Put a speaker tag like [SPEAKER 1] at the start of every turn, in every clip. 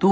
[SPEAKER 1] 2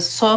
[SPEAKER 1] 100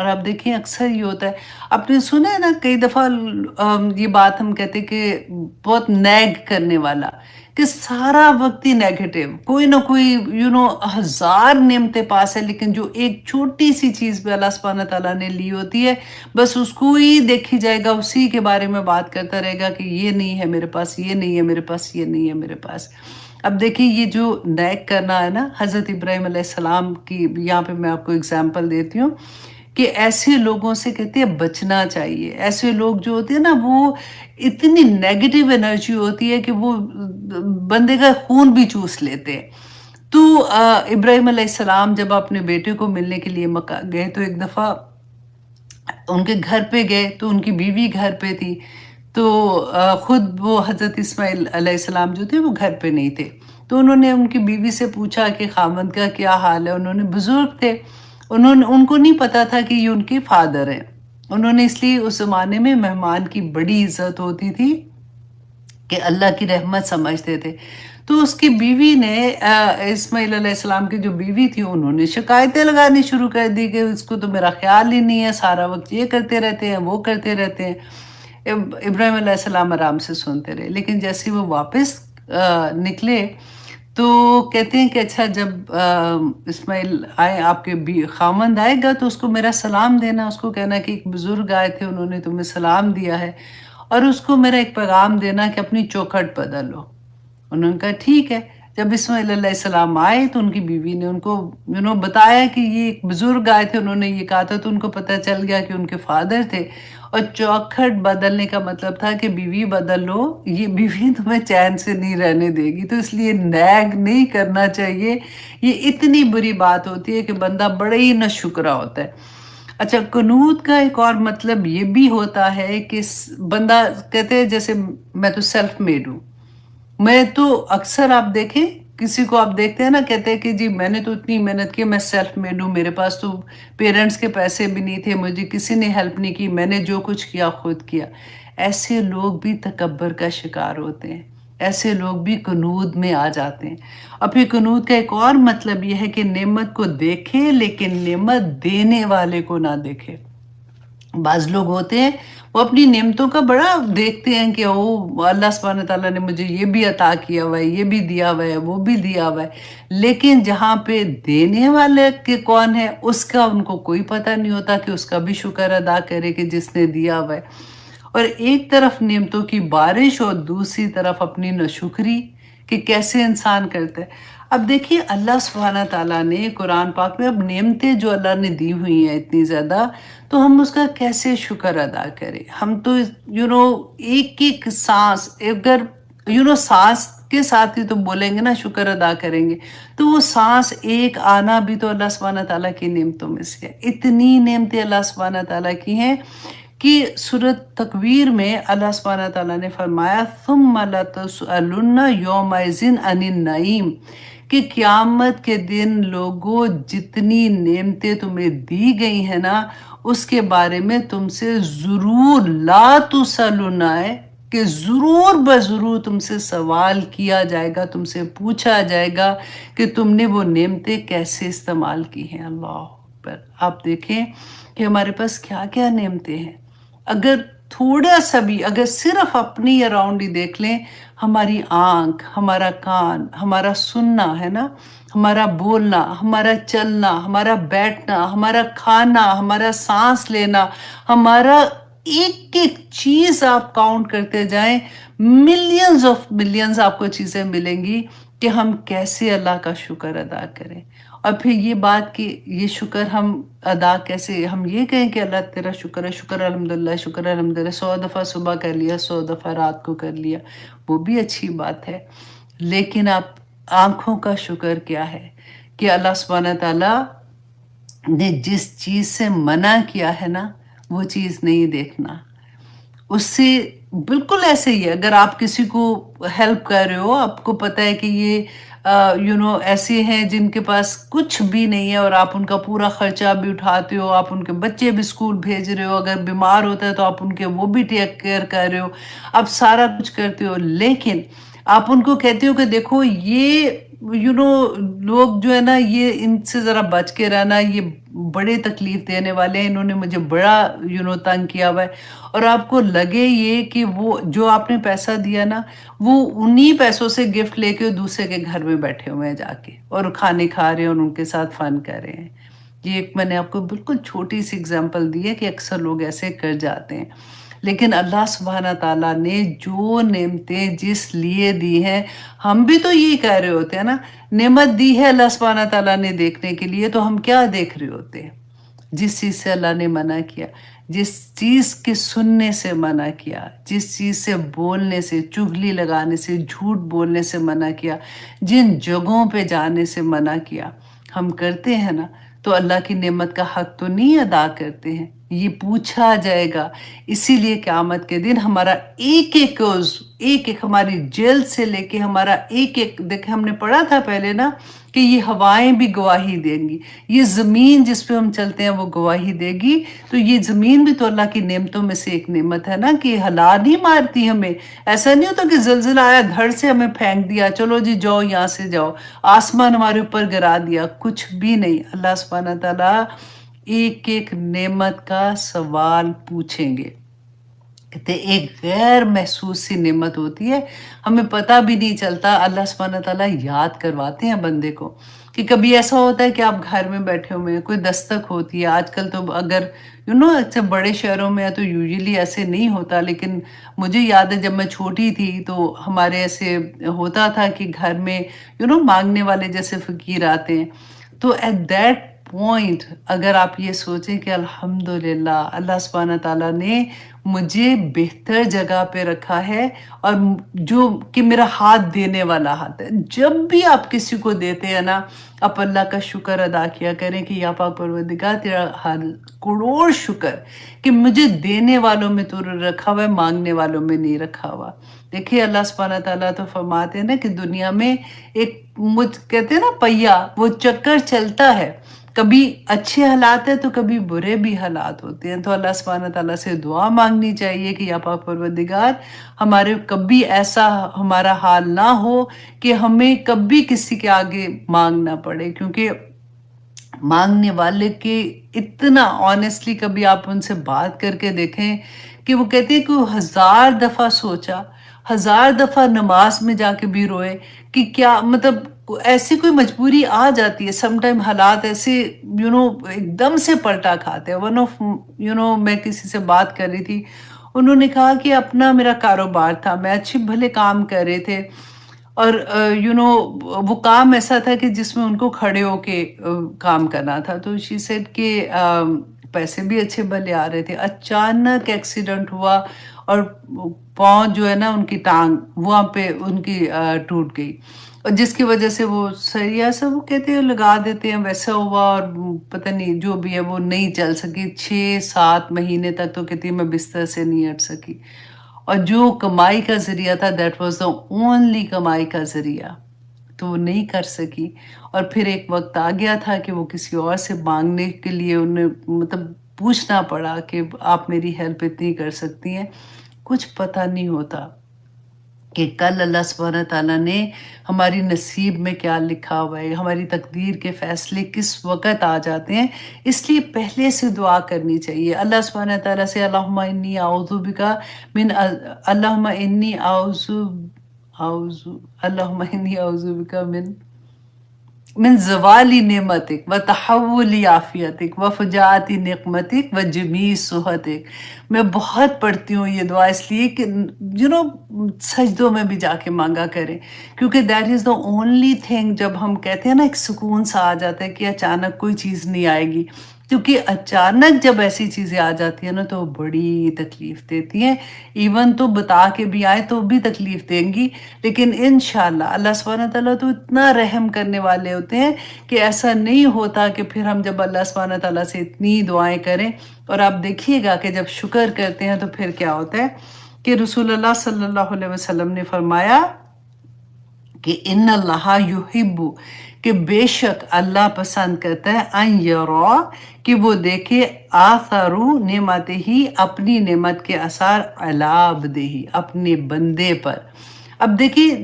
[SPEAKER 1] اور آپ دیکھیں اکثر یہ ہوتا ہے، آپ نے سنا ہے نا کئی دفعہ یہ بات ہم کہتے ہیں کہ بہت نیگ کرنے والا، کہ سارا وقت ہی نیگیٹو، کوئی نہ کوئی ہزار نعمتیں پاس ہے، لیکن جو ایک چھوٹی سی چیز پہ اللہ سبحانہ تعالیٰ نے لی ہوتی ہے، بس اس کو ہی دیکھی جائے گا، اسی کے بارے میں بات کرتا رہے گا کہ یہ نہیں ہے میرے پاس، یہ نہیں ہے میرے پاس، یہ نہیں ہے میرے پاس۔ اب دیکھیں یہ جو نیک کرنا ہے نا، حضرت ابراہیم علیہ السلام کی یہاں پہ میں آپ کو اگزامپل دیتی ہوں کہ ایسے لوگوں سے کہتے ہیں بچنا چاہیے۔ ایسے لوگ جو ہوتے ہیں نا، وہ اتنی نیگیٹو انرجی ہوتی ہے کہ وہ بندے کا خون بھی چوس لیتے ہیں۔ تو ابراہیم علیہ السلام جب اپنے بیٹے کو ملنے کے لیے مکہ گئے تو ایک دفعہ ان کے گھر پہ گئے تو ان کی بیوی گھر پہ تھی، تو خود وہ حضرت اسماعیل علیہ السلام جو تھے وہ گھر پہ نہیں تھے، تو انہوں نے ان کی بیوی سے پوچھا کہ خاوند کا کیا حال ہے۔ انہوں نے بزرگ تھے، ان کو نہیں پتا تھا کہ یہ ان کے فادر ہیں۔ انہوں نے اس لیے اس زمانے میں مہمان کی بڑی عزت ہوتی تھی کہ اللہ کی رحمت سمجھتے تھے۔ تو اس کی بیوی نے اسماعیل علیہ السلام کی جو بیوی تھی، انہوں نے شکایتیں لگانی شروع کر دی کہ اس کو تو میرا خیال ہی نہیں ہے، سارا وقت یہ کرتے رہتے ہیں، وہ کرتے رہتے ہیں۔ ابراہیم علیہ السلام آرام سے سنتے رہے، لیکن جیسے وہ واپس نکلے تو کہتے ہیں کہ اچھا جب اسماعیل آئے، آپ کے خاوند آئے گا تو اس کو میرا سلام دینا، اس کو کہنا کہ ایک بزرگ آئے تھے، انہوں نے تمہیں سلام دیا ہے، اور اس کو میرا ایک پیغام دینا کہ اپنی چوکھٹ بدل لو۔ انہوں نے کہا ٹھیک ہے۔ جب اسماعیل علیہ السلام آئے تو ان کی بیوی نے ان کو بتایا کہ یہ ایک بزرگ آئے تھے، انہوں نے یہ کہا تھا، تو ان کو پتہ چل گیا کہ ان کے فادر تھے۔ اور چوکھٹ بدلنے کا مطلب تھا کہ بیوی بدل لو، یہ بیوی تمہیں چین سے نہیں رہنے دے گی، تو اس لیے نیگ نہیں کرنا چاہیے۔ یہ اتنی بری بات ہوتی ہے کہ بندہ بڑے ہی ناشکرا ہوتا ہے۔ اچھا، قنوت کا ایک اور مطلب یہ بھی ہوتا ہے کہ بندہ کہتے ہیں جیسے میں تو سیلف میڈ ہوں، میں تو اکثر آپ دیکھیں کسی کو آپ دیکھتے ہیں نا، کہتے ہیں کہ جی میں نے تو اتنی محنت کی، میں سیلف میڈ ہوں، میرے پاس تو پیرنٹس کے پیسے بھی نہیں تھے، مجھے کسی نے ہیلپ نہیں کی، میں نے جو کچھ کیا خود کیا۔ ایسے لوگ بھی تکبر کا شکار ہوتے ہیں، ایسے لوگ بھی قنوت میں آ جاتے ہیں۔ اور پھر قنوت کا ایک اور مطلب یہ ہے کہ نعمت کو دیکھے لیکن نعمت دینے والے کو نہ دیکھے۔ بعض لوگ ہوتے ہیں وہ اپنی نعمتوں کا بڑا دیکھتے ہیں کہ او اللہ سبحانہ تعالیٰ نے مجھے یہ بھی عطا کیا ہوا ہے، یہ بھی دیا ہوا ہے، وہ بھی دیا ہوا ہے، لیکن جہاں پہ دینے والے کے کون ہے اس کا ان کو کوئی پتہ نہیں ہوتا کہ اس کا بھی شکر ادا کرے کہ جس نے دیا ہوا ہے۔ اور ایک طرف نعمتوں کی بارش اور دوسری طرف اپنی ناشکری کہ کیسے انسان کرتا ہے۔ اب دیکھیے اللہ سبحانہ تعالیٰ نے قرآن پاک میں اب نعمتیں جو اللہ نے دی ہوئی ہیں اتنی زیادہ، تو ہم اس کا کیسے شکر ادا کریں؟ ہم تو ایک ایک سانس، اگر سانس کے ساتھ ہی تو بولیں گے نا شکر ادا کریں گے، تو وہ سانس ایک آنا بھی تو اللہ سبحانہ تعالیٰ کی نعمتوں میں سے ہے۔ اتنی نعمتیں اللہ سبحانہ تعالیٰ کی ہیں کہ سورۃ تکویر میں اللہ سبحانہ تعالیٰ نے فرمایا ثم لتسألن یومئذ عن النعیم، کہ قیامت کے دن لوگوں جتنی نعمتیں تمہیں دی گئی ہیں نا اس کے بارے میں تم سے ضرور لا تسألن ہے کہ ضرور بضرور تم سے سوال کیا جائے گا، تم سے پوچھا جائے گا کہ تم نے وہ نعمتیں کیسے استعمال کی ہیں۔ اللہ اکبر! آپ دیکھیں کہ ہمارے پاس کیا کیا نعمتیں ہیں۔ اگر تھوڑا سا بھی، اگر صرف اپنی اراؤنڈ ہی دیکھ لیں، ہماری آنکھ، ہمارا کان، ہمارا سننا ہے نا، ہمارا بولنا، ہمارا چلنا، ہمارا بیٹھنا، ہمارا کھانا، ہمارا سانس لینا، ہمارا ایک ایک چیز آپ کاؤنٹ کرتے جائیں، ملینز آف ملینز آپ کو چیزیں ملیں گی کہ ہم کیسے اللہ کا شکر ادا کریں۔ اور پھر یہ بات کہ یہ شکر ہم ادا کیسے، ہم یہ کہیں کہ اللہ تیرا شکر ہے، شکر الحمدللہ، شکر الحمدللہ، 100 دفعہ صبح کر لیا، 100 دفعہ رات کو کر لیا، وہ بھی اچھی بات ہے، لیکن آپ آنکھوں کا شکر کیا ہے کہ اللہ سبحانہ تعالیٰ نے جس چیز سے منع کیا ہے نا وہ چیز نہیں دیکھنا۔ اس سے بالکل ایسے ہی ہے، اگر آپ کسی کو ہیلپ کر رہے ہو، آپ کو پتہ ہے کہ یہ ایسے ہیں جن کے پاس کچھ بھی نہیں ہے اور آپ ان کا پورا خرچہ بھی اٹھاتے ہو، آپ ان کے بچے بھی اسکول بھیج رہے ہو، اگر بیمار ہوتا ہے تو آپ ان کے وہ بھی ٹیک کیئر کر رہے ہو، آپ سارا کچھ کرتے ہو، لیکن آپ ان کو کہتے ہو کہ دیکھو یہ لوگ جو ہے نا یہ ان سے ذرا بچ کے رہنا، یہ بڑے تکلیف دینے والے ہیں، انہوں نے مجھے بڑا تنگ کیا ہوا ہے، اور آپ کو لگے یہ کہ وہ جو آپ نے پیسہ دیا نا وہ انہی پیسوں سے گفٹ لے کے دوسرے کے گھر میں بیٹھے ہوئے ہیں جا کے اور کھانے کھا رہے ہیں اور ان کے ساتھ فن کر رہے ہیں۔ یہ ایک میں نے آپ کو بالکل چھوٹی سی اگزامپل دی ہے کہ اکثر لوگ ایسے کر جاتے ہیں، لیکن اللہ سبحانہ تعالیٰ نے جو نعمتیں جس لیے دی ہیں، ہم بھی تو یہی کہہ رہے ہوتے ہیں نا، نعمت دی ہے اللہ سبحانہ تعالیٰ نے دیکھنے کے لیے، تو ہم کیا دیکھ رہے ہوتے ہیں؟ جس چیز سے اللہ نے منع کیا، جس چیز کے سننے سے منع کیا، جس چیز سے بولنے سے، چغلی لگانے سے، جھوٹ بولنے سے منع کیا، جن جگہوں پہ جانے سے منع کیا، ہم کرتے ہیں نا، تو اللہ کی نعمت کا حق تو نہیں ادا کرتے ہیں، یہ پوچھا جائے گا۔ اسی لیے قیامت کے دن ہمارا ایک ایک عضو، ایک ایک ہماری جلد سے لے کے ہمارا ایک ایک، دیکھیں ہم نے پڑھا تھا پہلے نا کہ یہ ہوائیں بھی گواہی دیں گی، یہ زمین جس پہ ہم چلتے ہیں وہ گواہی دے گی، تو یہ زمین بھی تو اللہ کی نعمتوں میں سے ایک نعمت ہے نا کہ ہلا نہیں مارتی ہمیں، ایسا نہیں ہوتا کہ زلزلہ آیا دھڑ سے ہمیں پھینک دیا، چلو جی جاؤ یہاں سے جاؤ، آسمان ہمارے اوپر گرا دیا، کچھ بھی نہیں۔ اللہ سبحانہ تعالیٰ ایک ایک نعمت کا سوال پوچھیں گے۔ کہتے ایک غیر محسوس سی نعمت ہوتی ہے، ہمیں پتہ بھی نہیں چلتا، اللہ سبحانہ تعالیٰ یاد کرواتے ہیں بندے کو کہ کبھی ایسا ہوتا ہے کہ آپ گھر میں بیٹھے ہوئے ہیں، کوئی دستک ہوتی ہے، آج کل تو اگر ایسے بڑے شہروں میں ہے تو یوزیلی ایسے نہیں ہوتا، لیکن مجھے یاد ہے جب میں چھوٹی تھی تو ہمارے ایسے ہوتا تھا کہ گھر میں مانگنے والے جیسے فقیر آتے ہیں، تو ایٹ دیٹ پوائنٹ اگر آپ یہ سوچیں کہ الحمدللہ اللہ سبحانہ تعالیٰ نے مجھے بہتر جگہ پہ رکھا ہے، اور جو کہ میرا ہاتھ دینے والا ہاتھ ہے، جب بھی آپ کسی کو دیتے ہیں نا آپ اللہ کا شکر ادا کیا کریں کہ یا پاک پروردگار تیرا کروڑ شکر کہ مجھے دینے والوں میں تو رکھا ہوا ہے، مانگنے والوں میں نہیں رکھا ہوا۔ دیکھیے اللہ سبحانہ تعالیٰ تو فرماتے ہیں نا کہ دنیا میں ایک کہتے ہیں نا پہیا، وہ چکر چلتا ہے، کبھی اچھے حالات ہیں تو کبھی برے بھی حالات ہوتے ہیں، تو اللہ سبحانہ تعالیٰ سے دعا مانگنی چاہیے کہ یا پاک پروردگار ہمارے کبھی ایسا ہمارا حال نہ ہو کہ ہمیں کبھی کسی کے آگے مانگنا پڑے، کیونکہ مانگنے والے کے اتنا آنیسٹلی کبھی آپ ان سے بات کر کے دیکھیں کہ وہ کہتے ہیں کہ وہ 1000 دفعہ سوچا، 1000 دفعہ نماز میں جا کے بھی روئے کہ کیا مطلب ایسی کوئی مجبوری آ جاتی ہے، سم ٹائم حالات ایسے ایک دم سے پلٹا کھاتے ہیں۔ میں کسی سے بات کر رہی تھی، انہوں نے کہا کہ اپنا میرا کاروبار تھا، میں اچھے بھلے کام کر رہے تھے، اور وہ کام ایسا تھا کہ جس میں ان کو کھڑے ہو کے کام کرنا تھا، تو شی سیڈ کہ پیسے بھی اچھے بھلے آ رہے تھے، اچانک ایکسیڈنٹ ہوا اور پاؤں جو ہے نا ان کی ٹانگ وہاں پہ ان کی ٹوٹ گئی، اور جس کی وجہ سے وہ سریا سے وہ کہتے ہیں لگا دیتے ہیں، ویسا ہوا، اور پتہ نہیں جو بھی ہے وہ نہیں چل سکی، 6-7 مہینے تک تو کہتی میں بستر سے نہیں ہٹ سکی، اور جو کمائی کا ذریعہ تھا دیٹ واز دا اونلی کمائی کا ذریعہ، تو وہ نہیں کر سکی، اور پھر ایک وقت آ گیا تھا کہ وہ کسی اور سے مانگنے کے لیے انہیں مطلب پوچھنا پڑا کہ آپ میری ہیلپ اتنی کر سکتی ہیں، کچھ پتہ نہیں ہوتا کہ کل اللہ سبحانہ تعالیٰ نے ہماری نصیب میں کیا لکھا ہوا ہے، ہماری تقدیر کے فیصلے کس وقت آ جاتے ہیں، اس لیے پہلے سے دعا کرنی چاہیے اللہ سبحانہ تعالیٰ سے، اللہم انی اعوذ بکا من اللہم انی اللہم انی اعوذ بکا من زوالی نعمتک و تحولی عافیتک و فجاعتی نقمتک و جمیع صحتک۔ میں بہت پڑھتی ہوں یہ دعا اس لیے کہ سجدوں میں بھی جا کے مانگا کریں، کیونکہ that is the only thing, جب ہم کہتے ہیں نا ایک سکون سا آ جاتا ہے کہ اچانک کوئی چیز نہیں آئے گی، کیونکہ اچانک جب ایسی چیزیں آ جاتی ہیں نا تو بڑی تکلیف دیتی ہیں، ایون تو بتا کے بھی آئے تو بھی تکلیف دیں گی، لیکن انشاءاللہ اللہ سبحانہ تعالیٰ تو اتنا رحم کرنے والے ہوتے ہیں کہ ایسا نہیں ہوتا کہ پھر ہم جب اللہ سبحانہ تعالیٰ سے اتنی دعائیں کریں، اور آپ دیکھیے گا کہ جب شکر کرتے ہیں تو پھر کیا ہوتا ہے کہ رسول اللہ صلی اللہ علیہ وسلم نے فرمایا کہ ان اللہ یحب، کہ بے شک اللہ پسند کرتا ہے ان یرا، کہ وہ دیکھے آثار نعمت ہی، اپنی نعمت کے اثار علی عبدہ، اپنے بندے پر، اب دیکھیے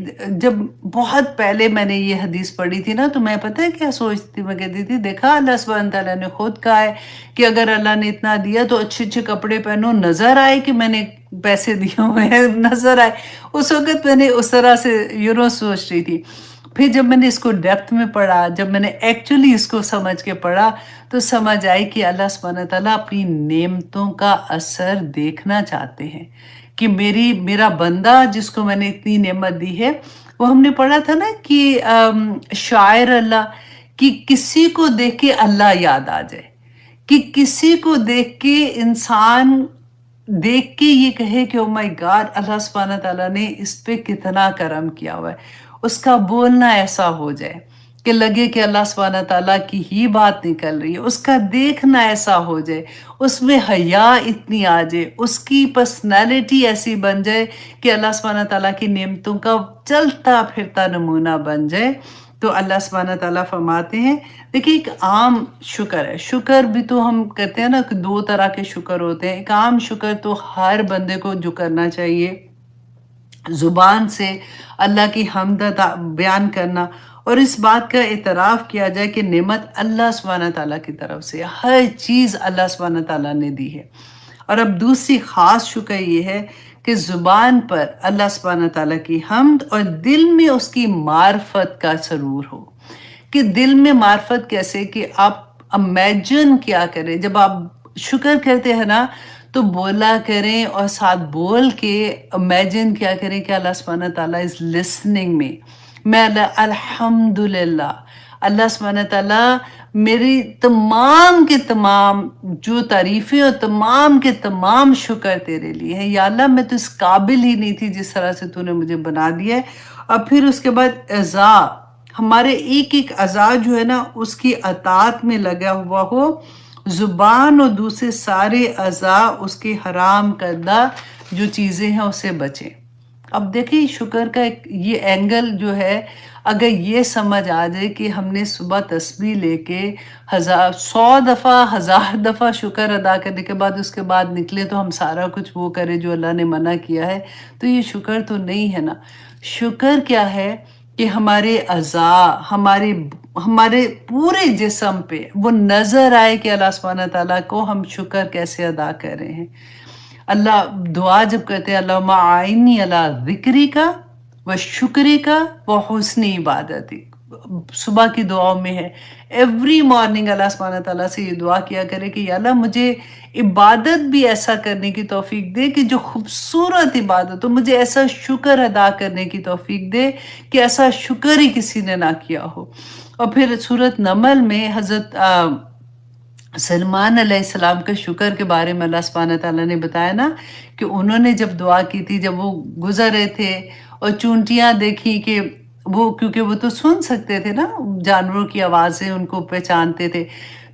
[SPEAKER 1] جب بہت پہلے میں نے یہ حدیث پڑھی تھی نا، تو میں پتہ ہے کیا سوچتی تھی؟ میں کہتی تھی دیکھا اللہ سبحانہ تعالیٰ نے خود کہا ہے کہ اگر اللہ نے اتنا دیا تو اچھے اچھے کپڑے پہنو، نظر آئے کہ میں نے پیسے دیے ہوئے ہیں، نظر آئے۔ اس وقت میں نے اس طرح سے سوچ رہی تھی۔ پھر جب میں نے اس کو ڈیپتھ میں پڑھا، جب میں نے ایکچولی اس کو سمجھ کے پڑھا، تو سمجھ آئی کہ اللہ سبحانہ تعالیٰ اپنی نعمتوں کا اثر دیکھنا چاہتے ہیں کہ میرا بندہ جس کو میں نے اتنی نعمت دی ہے، وہ ہم نے پڑھا تھا نا کہ شاعر اللہ، کہ کسی کو دیکھ کے اللہ یاد آ جائے، کہ کسی کو دیکھ کے انسان دیکھ کے یہ کہے کہ او مائی گاڈ، اللہ سبحانہ تعالیٰ نے اس پہ کتنا کرم کیا ہوا ہے، اس کا بولنا ایسا ہو جائے کہ لگے کہ اللہ سبحانہ تعالیٰ کی ہی بات نکل رہی ہے، اس کا دیکھنا ایسا ہو جائے، اس میں حیا اتنی آ جائے، اس کی پرسنالٹی ایسی بن جائے کہ اللہ سبحانہ تعالیٰ کی نعمتوں کا چلتا پھرتا نمونہ بن جائے۔ تو اللہ سبحانہ تعالیٰ فرماتے ہیں، دیکھیں ایک عام شکر ہے، شکر بھی تو ہم کہتے ہیں نا کہ دو طرح کے شکر ہوتے ہیں۔ ایک عام شکر تو ہر بندے کو جو کرنا چاہیے، زبان سے اللہ کی حمد بیان کرنا اور اس بات کا اعتراف کیا جائے کہ نعمت اللہ سبحانہ تعالیٰ کی طرف سے، ہر چیز اللہ سبحانہ تعالیٰ نے دی ہے۔ اور اب دوسری خاص شکر یہ ہے کہ زبان پر اللہ سبحانہ تعالیٰ کی حمد اور دل میں اس کی معرفت کا سرور ہو۔ کہ دل میں معرفت کیسے؟ کہ آپ امیجن کیا کریں، جب آپ شکر کرتے ہیں نا تو بولا کریں اور ساتھ بول کے امیجن کیا کریں کہ اللہ سبحانہ تعالیٰ از لسننگ میں الحمدللہ، اللہ سبحانہ تعالیٰ میری تمام کے تمام جو تعریفیں اور تمام کے تمام شکر تیرے لیے ہیں یا اللہ، میں تو اس قابل ہی نہیں تھی جس طرح سے تو نے مجھے بنا دیا ہے۔ اور پھر اس کے بعد اعضاء، ہمارے ایک ایک اعضاء جو ہے نا اس کی اطاعت میں لگا ہوا ہو، زبان اور دوسرے سارے اعضاء اس کے حرام کردہ جو چیزیں ہیں اسے بچیں۔ اب دیکھیں شکر کا ایک یہ اینگل جو ہے، اگر یہ سمجھ آ جائے کہ ہم نے صبح تسبیح لے کے 100 دفعہ 1000 دفعہ شکر ادا کرنے کے بعد اس کے بعد نکلے تو ہم سارا کچھ وہ کرے جو اللہ نے منع کیا ہے، تو یہ شکر تو نہیں ہے نا۔ شکر کیا ہے کہ ہمارے اعضاء، ہمارے پورے جسم پہ وہ نظر آئے کہ اللہ سبحانہ تعالیٰ کو ہم شکر کیسے ادا کر رہے ہیں۔ اللہ دعا جب کرتے ہیں اللہم اعینی علی ذکری کا و شکری کا و حسن عبادتی، صبح کی دعاؤں میں ہے، ایوری مارننگ اللہ سبحانہ تعالیٰ سے یہ دعا کیا کرے کہ یا اللہ مجھے عبادت بھی ایسا کرنے کی توفیق دے کہ جو خوبصورت عبادت ہو، مجھے ایسا شکر ادا کرنے کی توفیق دے کہ ایسا شکر ہی کسی نے نہ کیا ہو۔ اور پھر سورۃ نمل میں حضرت سلمان علیہ السلام کے شکر کے بارے میں اللہ سبحانہ تعالیٰ نے بتایا نا کہ انہوں نے جب دعا کی تھی، جب وہ گزر رہے تھے اور چونٹیاں دیکھی کہ وہ، کیونکہ وہ تو سن سکتے تھے نا جانوروں کی آوازیں، ان کو پہچانتے تھے،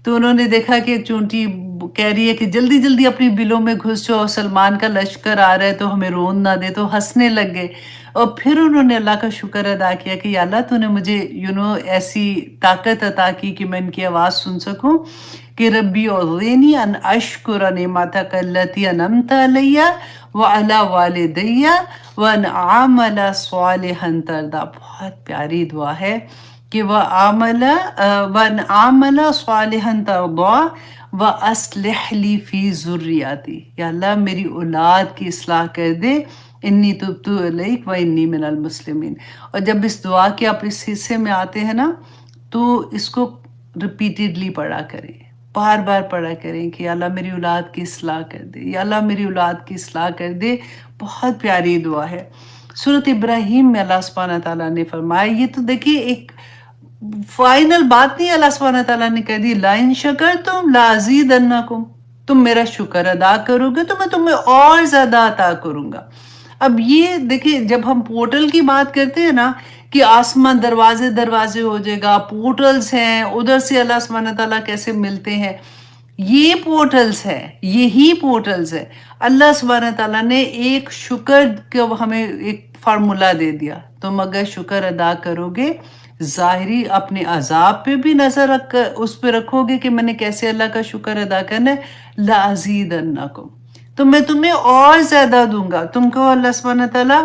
[SPEAKER 1] تو انہوں نے دیکھا کہ چونٹی کہہ رہی ہے کہ جلدی جلدی اپنی بلوں میں گھس جاؤ، سلمان کا لشکر آ رہا ہے تو ہمیں رون نہ دے، تو ہنسنے لگ گئے۔ اور پھر انہوں نے اللہ کا شکر ادا کیا کہ یا اللہ تو نے مجھے ایسی طاقت عطا کی کہ میں ان کی آواز سن سکوں، کہ ربی اوزینی ان اشکر نعمتک التی انعمت علی وعلی والدی وان اعمل صالحا ترضی۔ بہت پیاری دعا ہے کہ وان اعمل صالحا ترضی واصلح لی فی ذریتی، یا اللہ میری اولاد کی اصلاح کر دے، انی تبت الیک و انی من المسلمین۔ اور جب اس دعا کے آپ اس حصے میں آتے ہیں نا تو اس کو ریپیٹیڈلی پڑھا کریں، بار بار پڑھا کریں کہ یا اللہ میری اولاد کی اصلاح کر دے، یا اللہ میری اولاد کی اصلاح کر دے۔ بہت پیاری دعا ہے۔ سورۃ ابراہیم میں اللہ سبحانہ تعالیٰ نے فرمایا، یہ تو دیکھیے ایک فائنل بات نہیں، اللہ سبحانہ تعالیٰ نے کہہ دی لَإِن شَكَرْتُمْ لَأَزِيدَنَّكُمْ، تم میرا شکر ادا کرو گے تو میں تمہیں اور زیادہ عطا کروں گا۔ اب یہ دیکھیں جب ہم پورٹل کی بات کرتے ہیں نا کہ آسمان دروازے ہو جائے گا، پورٹلز ہیں، ادھر سے اللہ سبحانہ تعالیٰ کیسے ملتے ہیں، یہ پورٹلز ہیں، یہی پورٹلز ہیں۔ اللہ سبحانہ تعالیٰ نے ایک شکر کو ہمیں ایک فارمولا دے دیا، تم اگر شکر ادا کرو گے، ظاہری اپنے عذاب پہ بھی نظر رکھ کر اس پہ رکھو گے کہ میں نے کیسے اللہ کا شکر ادا کرنا ہے، لَأَزِيدَنَّكُمْ، تو میں تمہیں اور زیادہ دوں گا۔ تم کو اللہ سبحانہ تعالیٰ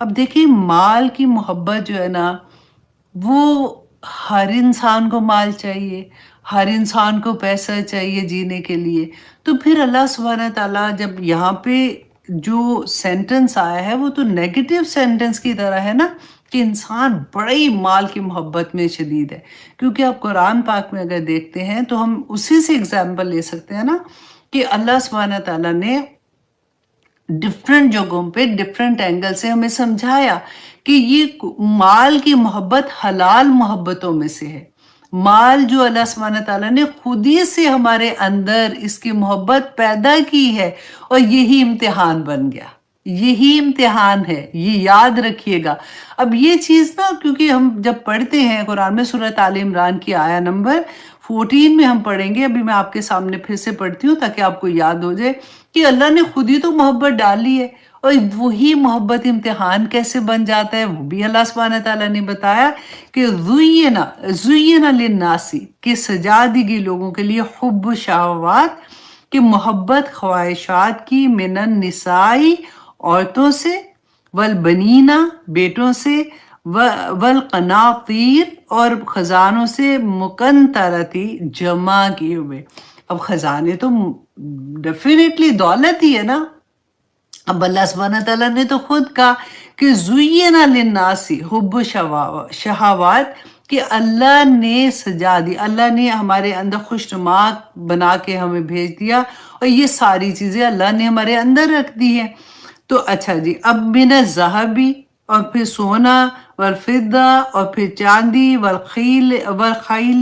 [SPEAKER 1] اب دیکھیں مال کی محبت جو ہے نا وہ ہر انسان کو مال چاہیے، ہر انسان کو پیسہ چاہیے جینے کے لیے. تو پھر اللہ سبحانہ تعالیٰ جب یہاں پہ جو سینٹنس آیا ہے وہ تو نیگیٹو سینٹنس کی طرح ہے نا کہ انسان بڑی مال کی محبت میں شدید ہے. کیونکہ آپ قرآن پاک میں اگر دیکھتے ہیں تو ہم اسی سے اگزامپل لے سکتے ہیں نا کہ اللہ سبحانہ تعالیٰ نے ڈفرینٹ جگہوں پہ ڈفرینٹ اینگل سے ہمیں سمجھایا کہ یہ مال کی محبت حلال محبتوں میں سے ہے. مال جو اللہ سبحانہ تعالیٰ نے خود ہی سے ہمارے اندر اس کی محبت پیدا کی ہے اور یہی امتحان بن گیا، یہی امتحان ہے، یہ یاد رکھیے گا. اب یہ چیز نا کیونکہ ہم جب پڑھتے ہیں قرآن میں سورۃ آل عمران کی آیہ نمبر 14 میں ہم پڑھیں گے. ابھی میں آپ کے سامنے پھر سے پڑھتی ہوں تاکہ آپ کو یاد ہو جائے کہ اللہ نے خود ہی تو محبت ڈالی ہے اور وہی محبت امتحان کیسے بن جاتا ہے وہ بھی اللہ سبحانہ تعالیٰ نے بتایا کہ زُیِّنَ لِلنَّاسِ کہ سجا دی گئی لوگوں کے لیے حب شہوات کہ محبت خواہشات کی من النساء عورتوں سے والبنینا بیٹوں سے والقناطیر اور خزانوں سے مقنطرتی جمع کیے ہوئے. اب خزانے تو ڈیفینیٹلی دولت ہی ہے نا. اب اللہ سبحانہ تعالیٰ نے تو خود کہا کہ زُیِّنَ لِلنَّاسِ حب شہوات کہ اللہ نے سجا دی، اللہ نے ہمارے اندر خوشنما بنا کے ہمیں بھیج دیا اور یہ ساری چیزیں اللہ نے ہمارے اندر رکھ دی ہیں. تو اچھا جی اب من الذھب اور پھر سونا والفضہ اور پھر چاندی والخیل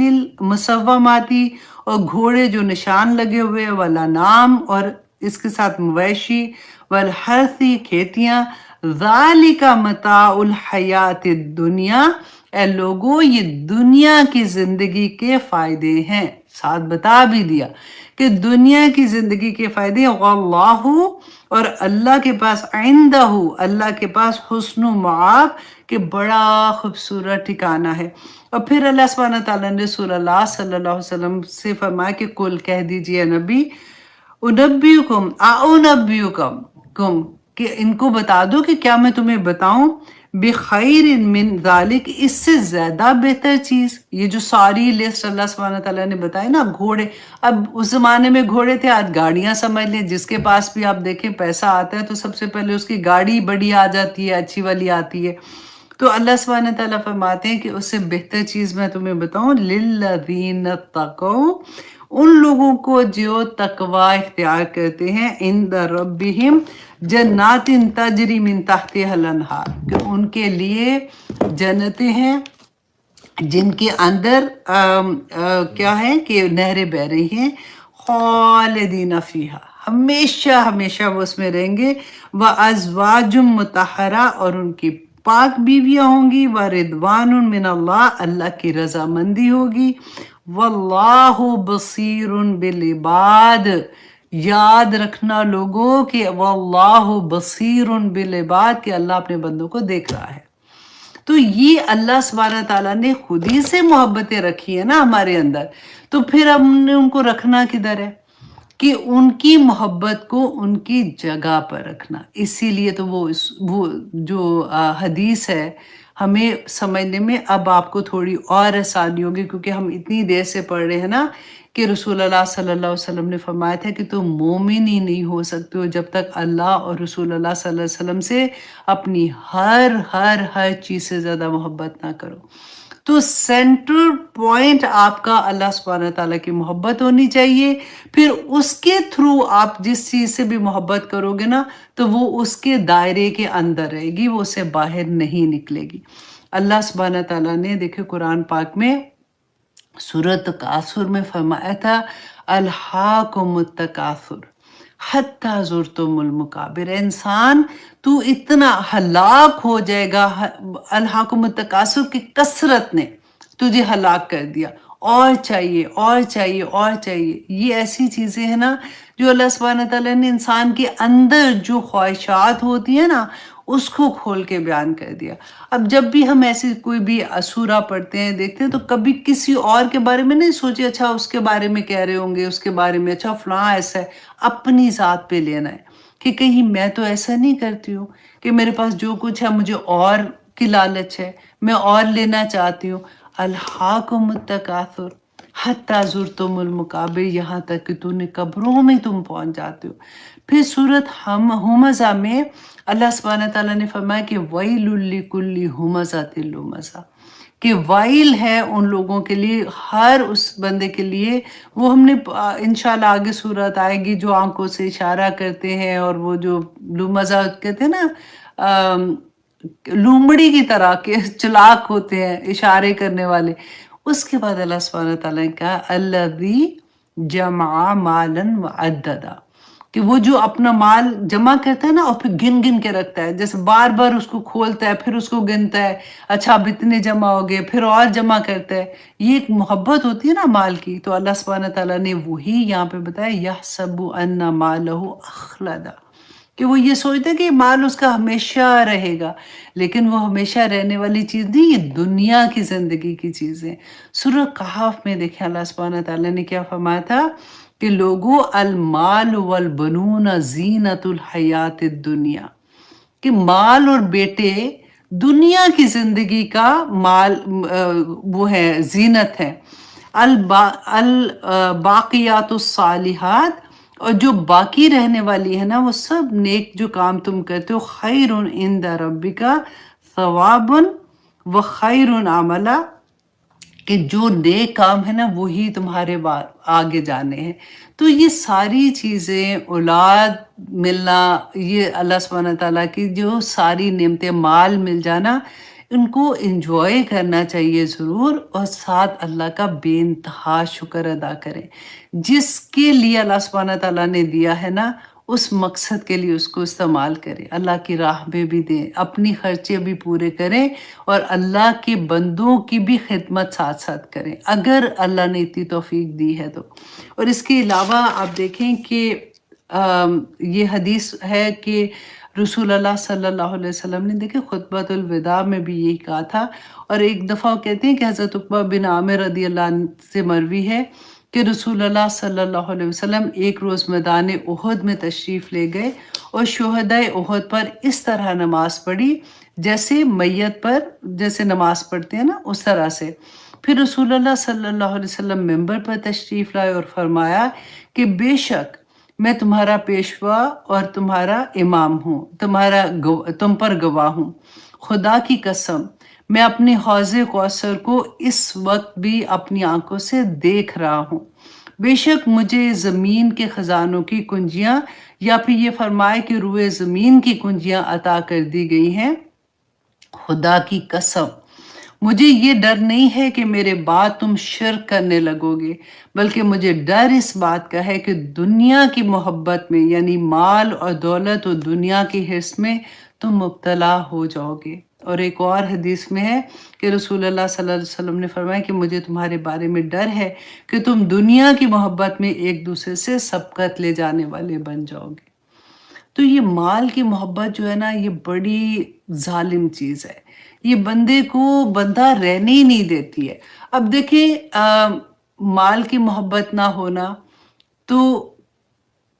[SPEAKER 1] المسوماتی اور گھوڑے جو نشان لگے ہوئے والانعام اور اس کے ساتھ مویشی والحرثی کھیتیاں ذالک متاع الحیات الدنیا اے لوگو یہ دنیا کی زندگی کے فائدے ہیں. ساتھ بتا بھی دیا کہ دنیا کی زندگی کے فائدے واللہ اور اللہ کے پاس عندہ اللہ کے پاس حسن و معاب کہ بڑا خوبصورت ٹھکانہ ہے. اور پھر اللہ سبحانہ تعالیٰ نے رسول اللہ صلی اللہ علیہ وسلم سے فرمایا کہ کل کہہ دیجئے نبی انبیکم کہ ان کو بتا دو کہ کیا میں تمہیں بتاؤں بخیر من ذالک اس سے زیادہ بہتر چیز. یہ جو ساری لسٹ اللہ سبحانہ تعالیٰ نے بتائی نا گھوڑے، اب اس زمانے میں گھوڑے تھے، آج گاڑیاں سمجھ لیں. جس کے پاس بھی آپ دیکھیں پیسہ آتا ہے تو سب سے پہلے اس کی گاڑی بڑی آ جاتی ہے، اچھی والی آتی ہے. تو اللہ سبحانہ تعالیٰ فرماتے ہیں کہ اس سے بہتر چیز میں تمہیں بتاؤں للذین اتقوا ان لوگوں کو جو تقوی اختیار کرتے ہیں عند ربہم جنات تجری من تحتها الانہار کہ ان کے لیے جنتیں ہیں جن کے اندر کیا ہے کہ نہریں بہ رہی ہیں خالدین فیہا ہمیشہ ہمیشہ وہ اس میں رہیں گے. وازواج مطہرہ اور ان کی پاک بیویاں ہوں گی. ورضوان من اللہ اللہ کی رضامندی ہوگی. واللہ بصیر بالعباد یاد رکھنا لوگوں کہ واللہ بصیر بالعباد کہ اللہ اپنے بندوں کو دیکھ رہا ہے. تو یہ اللہ سبحانہ تعالیٰ نے خود ہی سے محبتیں رکھی ہیں نا ہمارے اندر. تو پھر ہم نے ان کو رکھنا کدھر ہے کہ ان کی محبت کو ان کی جگہ پر رکھنا. اسی لیے تو وہ جو حدیث ہے ہمیں سمجھنے میں اب آپ کو تھوڑی اور آسانی ہوگی کیونکہ ہم اتنی دیر سے پڑھ رہے ہیں نا کہ رسول اللہ صلی اللہ علیہ وسلم نے فرمایا تھا کہ تم مومن ہی نہیں ہو سکتے ہو جب تک اللہ اور رسول اللہ صلی اللہ علیہ وسلم سے اپنی ہر چیز سے زیادہ محبت نہ کرو. تو سینٹرل پوائنٹ آپ کا اللہ سبحانہ تعالیٰ کی محبت ہونی چاہیے. پھر اس کے تھرو آپ جس چیز سے بھی محبت کرو گے نا تو وہ اس کے دائرے کے اندر رہے گی، وہ اسے باہر نہیں نکلے گی. اللہ سبحانہ تعالیٰ نے دیکھے قرآن پاک میں سورۃ تکاثر میں فرمایا تھا الہاکم التکاثر حتی زرتم المقابر. انسان تو اتنا ہلاک ہو جائے گا، الہاکم التکاثر کی کثرت نے تجھے ہلاک کر دیا. اور چاہیے اور چاہیے اور چاہیے. یہ ایسی چیزیں ہیں نا جو اللہ سبحانہ تعالیٰ نے انسان کے اندر جو خواہشات ہوتی ہیں نا اس کو کھول کے بیان کر دیا۔ اب جب بھی ہم ایسی کوئی بھی سورہ پڑھتے ہیں دیکھتے ہیں تو کبھی کسی اور کے بارے میں نہیں سوچے اچھا اس کے بارے میں کہہ رہے ہوں گے، اس کے بارے میں اچھا فلاں ایسا ہے، اپنی ذات پہ لینا ہے کہ کہیں میں تو ایسا نہیں کرتی ہوں کہ میرے پاس جو کچھ ہے مجھے اور کی لالچ ہے، میں اور لینا چاہتی ہوں۔ الہاکم التکاثر حتی زرتم المقابر، یہاں تک کہ تو نے قبروں میں تم پہنچ جاتے ہو۔ پھر سورت ہمزہ میں اللہ سبحانہ تعالیٰ نے فرمایا کہ ویل لکل ہمزۃ لمزہ، کہ وائل ہے ان لوگوں کے لیے، ہر اس بندے کے لیے۔ وہ ہم نے انشاءاللہ آگے صورت آئے گی جو آنکھوں سے اشارہ کرتے ہیں، اور وہ جو لمزہ کہتے ہیں نا، لومڑی کی طرح کے چلاک ہوتے ہیں اشارے کرنے والے۔ اس کے بعد اللہ سبحانہ تعالیٰ نے کہا الذی جمع مالا وعددا، کہ وہ جو اپنا مال جمع کرتا ہے نا اور پھر گن گن کے رکھتا ہے، جیسے بار بار اس کو کھولتا ہے پھر اس کو گنتا ہے، اچھا اب اتنے جمع ہو گئے پھر اور جمع کرتا ہے۔ یہ ایک محبت ہوتی ہے نا مال کی، تو اللہ سبحانہ تعالیٰ نے وہی یہاں پہ بتایا یحسب ان مالہ اخلدا، کہ وہ یہ سوچتا ہے کہ مال اس کا ہمیشہ رہے گا، لیکن وہ ہمیشہ رہنے والی چیز نہیں، یہ دنیا کی زندگی کی چیزیں۔ سورہ کہف میں دیکھیں اللہ سبحانہ تعالیٰ نے کیا فرمایا تھا کہ لوگو المال والبنون زینت الحیات الدنیا، کہ مال اور بیٹے دنیا کی زندگی کا مال وہ ہے، زینت ہے۔ الباقیات الصالحات، اور جو باقی رہنے والی ہے نا وہ سب نیک جو کام تم کرتے ہو، خیر عند ربک ثواب و خیر عملا، کہ جو نیک کام ہے نا وہی تمہارے آگے جانے ہیں۔ تو یہ ساری چیزیں، اولاد ملنا، یہ اللہ سبحانہ تعالیٰ کی جو ساری نعمتیں، مال مل جانا، ان کو انجوائے کرنا چاہیے ضرور، اور ساتھ اللہ کا بے انتہا شکر ادا کریں۔ جس کے لیے اللہ سبحانہ تعالیٰ نے دیا ہے نا اس مقصد کے لیے اس کو استعمال کریں، اللہ کی راہ میں بھی دیں، اپنی خرچے بھی پورے کریں، اور اللہ کے بندوں کی بھی خدمت ساتھ ساتھ کریں اگر اللہ نے اتنی توفیق دی ہے تو۔ اور اس کے علاوہ آپ دیکھیں کہ یہ حدیث ہے کہ رسول اللہ صلی اللہ علیہ وسلم نے دیکھیں خطبۃ الوداع میں بھی یہی کہا تھا، اور ایک دفعہ کہتے ہیں کہ حضرت عقبہ بن عامر رضی اللہ عنہ سے مروی ہے کہ رسول اللہ صلی اللہ علیہ وسلم ایک روز میدان احد میں تشریف لے گئے اور شہدائے احد پر اس طرح نماز پڑھی جیسے میت پر جیسے نماز پڑھتے ہیں نا اس طرح سے۔ پھر رسول اللہ صلی اللہ علیہ وسلم ممبر پر تشریف لائے اور فرمایا کہ بے شک میں تمہارا پیشوا اور تمہارا امام ہوں، تم پر گواہ ہوں، خدا کی قسم میں اپنی حوض کوثر کو اس وقت بھی اپنی آنکھوں سے دیکھ رہا ہوں، بے شک مجھے زمین کے خزانوں کی کنجیاں، یا پھر یہ فرمائے کہ روئے زمین کی کنجیاں عطا کر دی گئی ہیں، خدا کی قسم مجھے یہ ڈر نہیں ہے کہ میرے بعد تم شرک کرنے لگو گے، بلکہ مجھے ڈر اس بات کا ہے کہ دنیا کی محبت میں، یعنی مال اور دولت اور دنیا کی حرص میں تم مبتلا ہو جاؤ گے۔ اور ایک اور حدیث میں ہے کہ رسول اللہ صلی اللہ علیہ وسلم نے فرمایا کہ مجھے تمہارے بارے میں ڈر ہے کہ تم دنیا کی محبت میں ایک دوسرے سے سبقت لے جانے والے بن جاؤ گے۔ تو یہ مال کی محبت جو ہے نا یہ بڑی ظالم چیز ہے، یہ بندے کو بندہ رہنے ہی نہیں دیتی ہے۔ اب دیکھیں مال کی محبت نہ ہونا تو